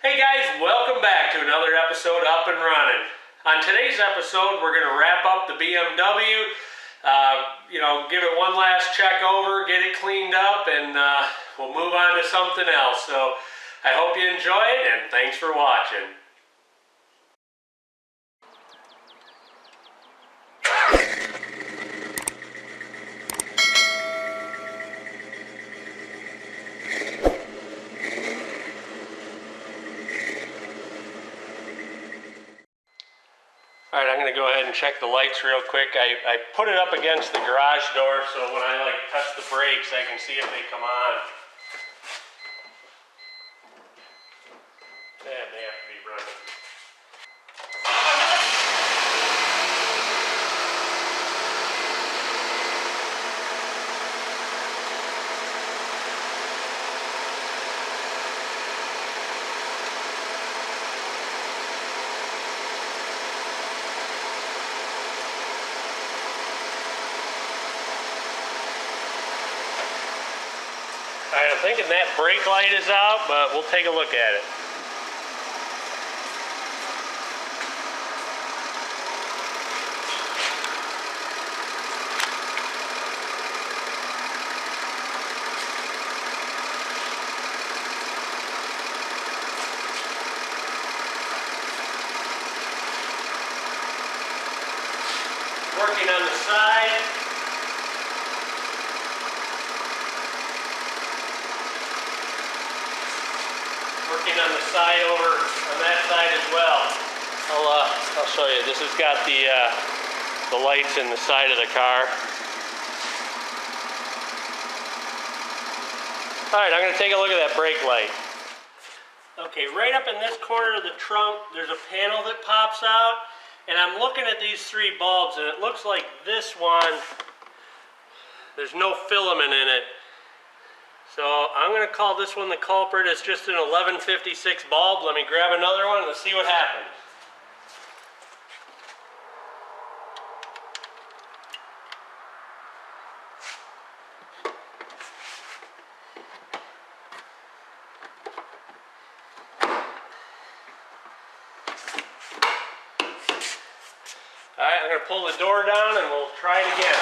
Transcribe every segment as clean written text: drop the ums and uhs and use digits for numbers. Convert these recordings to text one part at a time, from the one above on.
Hey guys, welcome back to another episode of Up-N-Runnin. On today's episode, we're going to wrap up the BMW, give it one last check over, get it cleaned up, and we'll move on to something else. So I hope you enjoy it, and thanks for watching. Alright, I'm going to go ahead and check the lights real quick. I put it up against the garage door so when I touch the brakes I can see if they come on. And they have to be running. Alright, I'm thinking that brake light is out, but we'll take a look at it. Working on the side. Working on the side over on that side as well. I'll show you. This has got the lights in the side of the car. Alright, I'm going to take a look at that brake light. Okay, right up in this corner of the trunk, there's a panel that pops out. And I'm looking at these three bulbs, and it looks like this one, there's no filament in it. So I'm going to call this one the culprit. It's just an 1156 bulb. Let me grab another one and let's see what happens. Alright, I'm going to pull the door down and we'll try it again.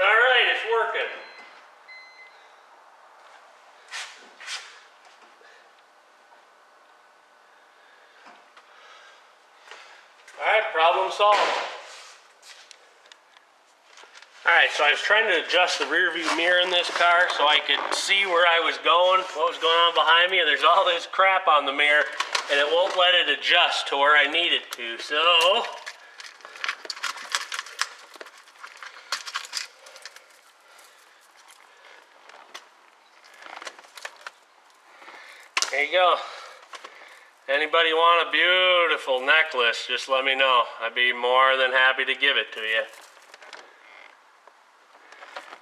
Alright, it's working. Alright, problem solved. Alright, so I was trying to adjust the rear view mirror in this car so I could see where I was going, what was going on behind me, and there's all this crap on the mirror, and it won't let it adjust to where I need it to, so... there you go. Anybody want a beautiful necklace, just let me know. I'd be more than happy to give it to you.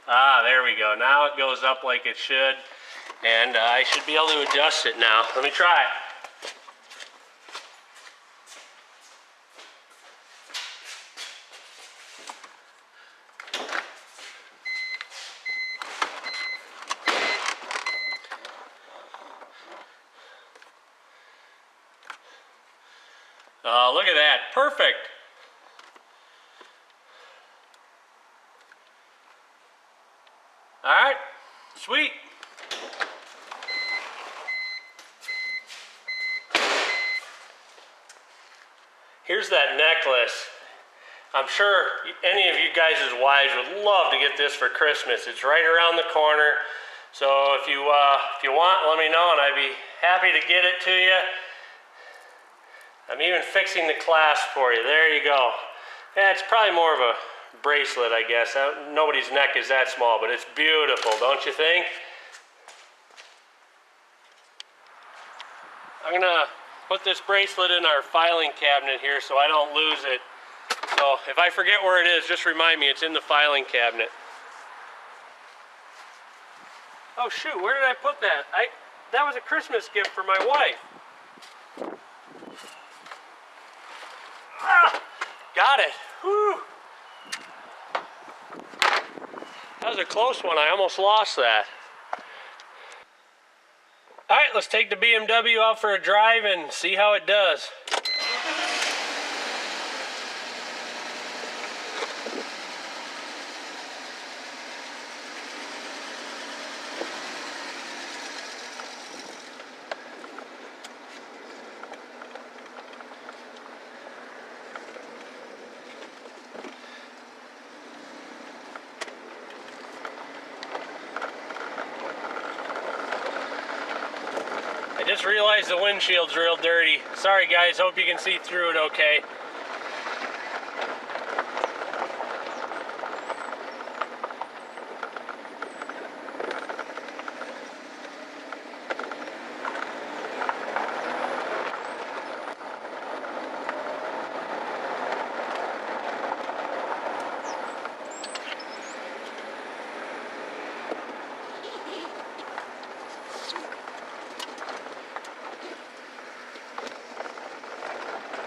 Ah, there we go. Now it goes up like it should, and I should be able to adjust it now. Let me try it. Look at that. Perfect. All right. Sweet. Here's that necklace. I'm sure any of you guys' wives would love to get this for Christmas. It's right around the corner. So if you want, let me know and I'd be happy to get it to you. I'm even fixing the clasp for you. There you go. Yeah, it's probably more of a bracelet, I guess. Nobody's neck is that small, but it's beautiful, don't you think? I'm gonna put this bracelet in our filing cabinet here so I don't lose it. So if I forget where it is, just remind me it's in the filing cabinet. Oh shoot, where did I put that? That was a Christmas gift for my wife. Ah, got it. Whew. That was a close one. I almost lost that. All right, let's take the BMW out for a drive and see how it does. I just realized the windshield's real dirty. Sorry guys, hope you can see through it okay.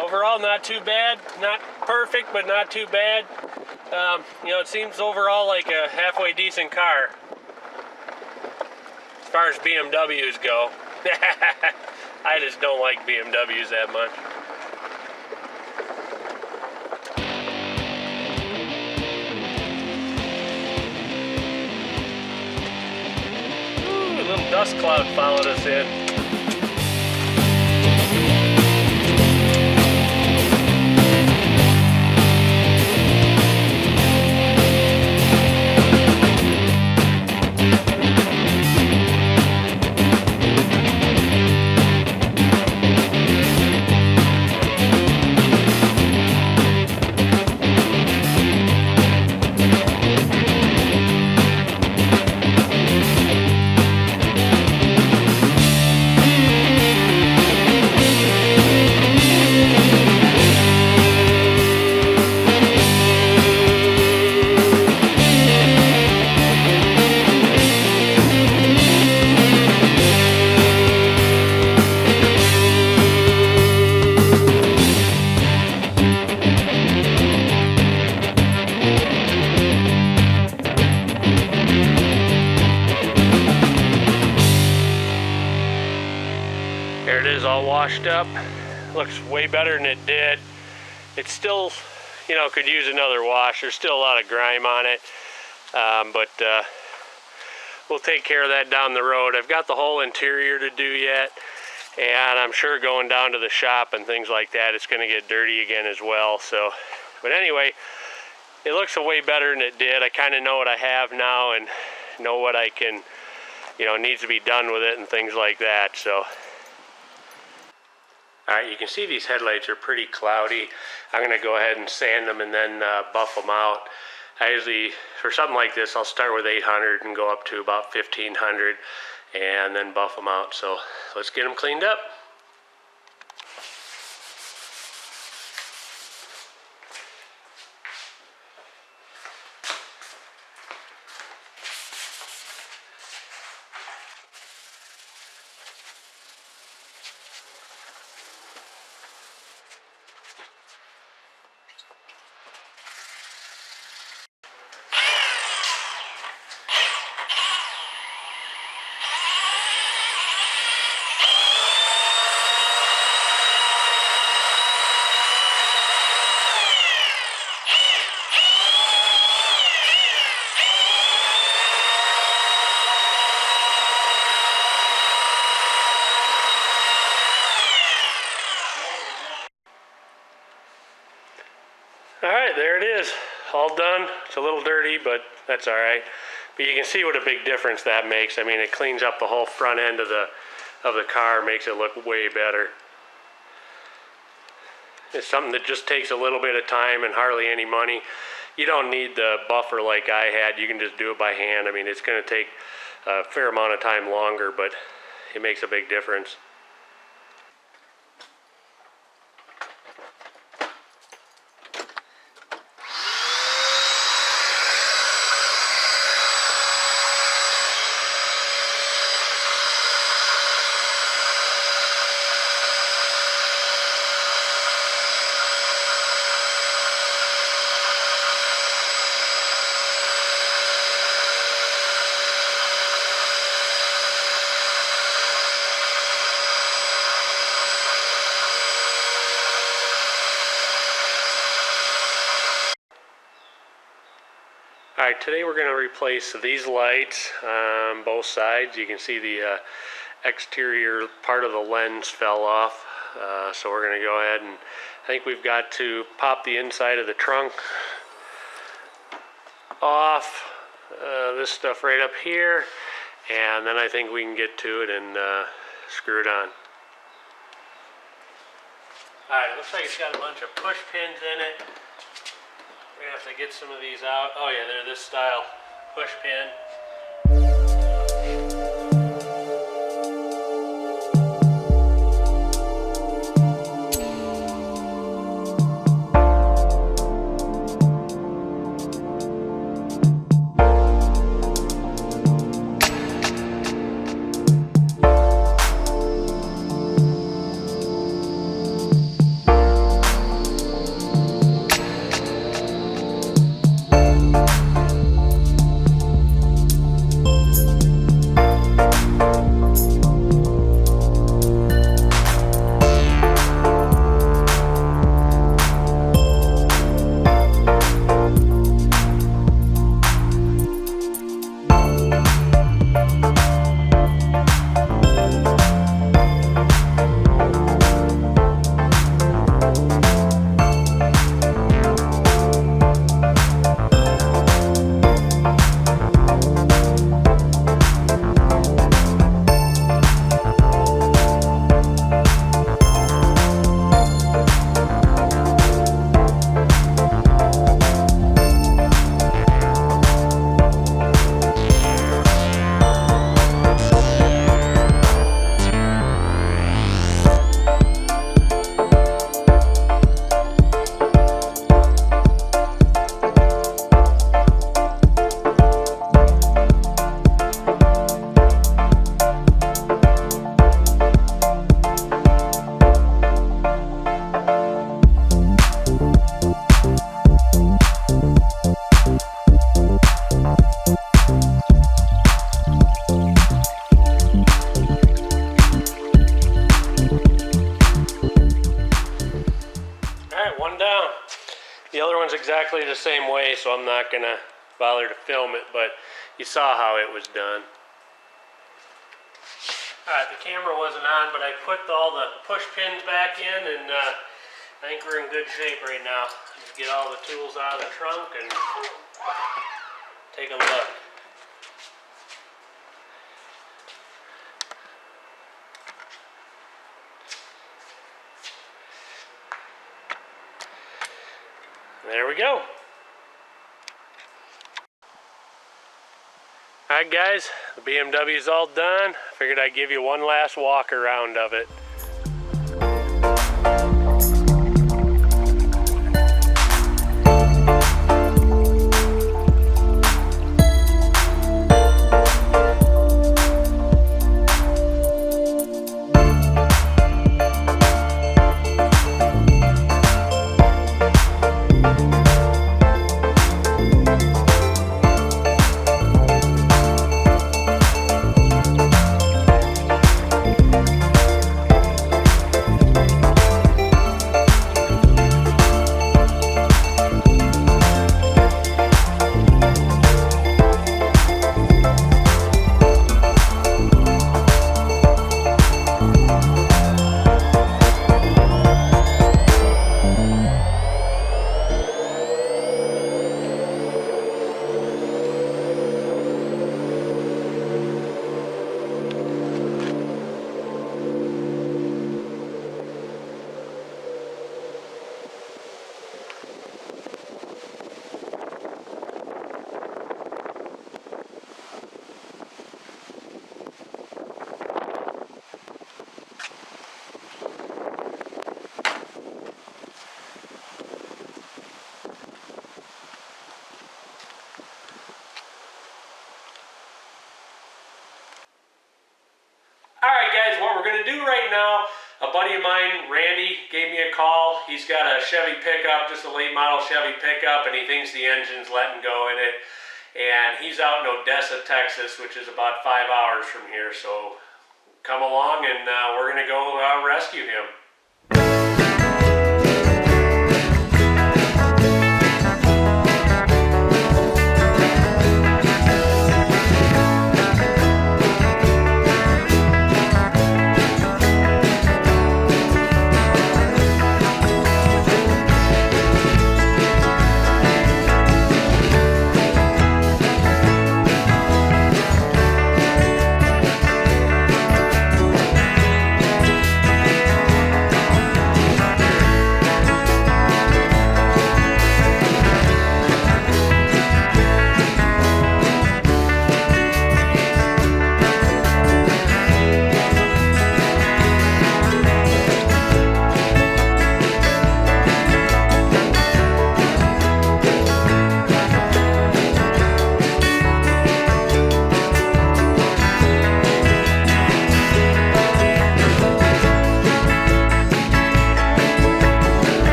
Overall, not too bad. Not perfect, but not too bad. You know, it seems overall like a halfway decent car as far as BMWs go. I just don't like BMWs that much. Ooh, a little dust cloud followed us in. There it is, all washed up. Looks way better than it did. It still, you know, could use another wash. There's still a lot of grime on it, but we'll take care of that down the road. I've got the whole interior to do yet, and I'm sure going down to the shop and things like that, it's going to get dirty again as well. So, but anyway, it looks way better than it did. I kind of know what I have now and know what I can, you know, needs to be done with it and things like that. So. Alright, you can see these headlights are pretty cloudy. I'm going to go ahead and sand them and then buff them out. I usually, for something like this, I'll start with 800 and go up to about 1500 and then buff them out. So let's get them cleaned up. Alright, there it is. All done. It's a little dirty, but that's alright. But you can see what a big difference that makes. I mean, it cleans up the whole front end of the car, makes it look way better. It's something that just takes a little bit of time and hardly any money. You don't need the buffer like I had. You can just do it by hand. I mean, it's going to take a fair amount of time longer, but it makes a big difference. Alright, today we're going to replace these lights on both sides. You can see the exterior part of the lens fell off. So we're going to go ahead and I think we've got to pop the inside of the trunk off, this stuff right up here, and then I think we can get to it and screw it on. Alright, looks like it's got a bunch of push pins in it. We're going to have to get some of these out. Oh yeah, they're this style push pin. The other one's exactly the same way, so I'm not going to bother to film it, but you saw how it was done. Alright, the camera wasn't on, but I put all the push pins back in, and I think we're in good shape right now. Just get all the tools out of the trunk and take a look. There we go. Alright guys, the BMW's all done. Figured I'd give you one last walk around of it. Alright guys, what we're going to do right now, a buddy of mine, Randy, gave me a call. He's got a Chevy pickup, just a late model Chevy pickup, and he thinks the engine's letting go in it. And he's out in Odessa, Texas, which is about 5 hours from here. So come along and we're going to go rescue him.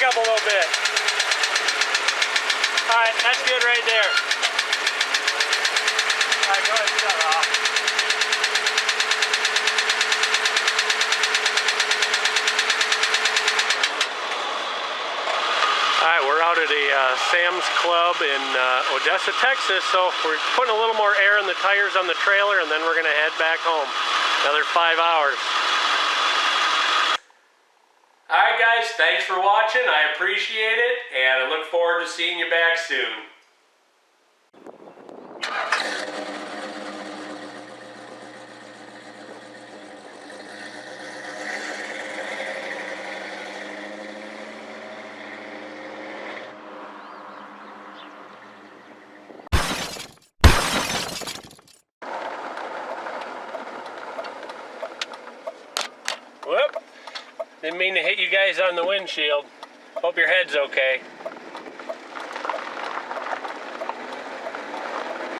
back up a little bit. All right, that's good right there. All right, go ahead and shut it off. All right, we're out at a Sam's Club in Odessa, Texas, so we're putting a little more air in the tires on the trailer, and then we're gonna head back home. Another 5 hours. All right, guys, thanks for watching. I appreciate it, and I look forward to seeing you back soon. Whoop! Didn't mean to hit you guys on the windshield. Hope your head's okay.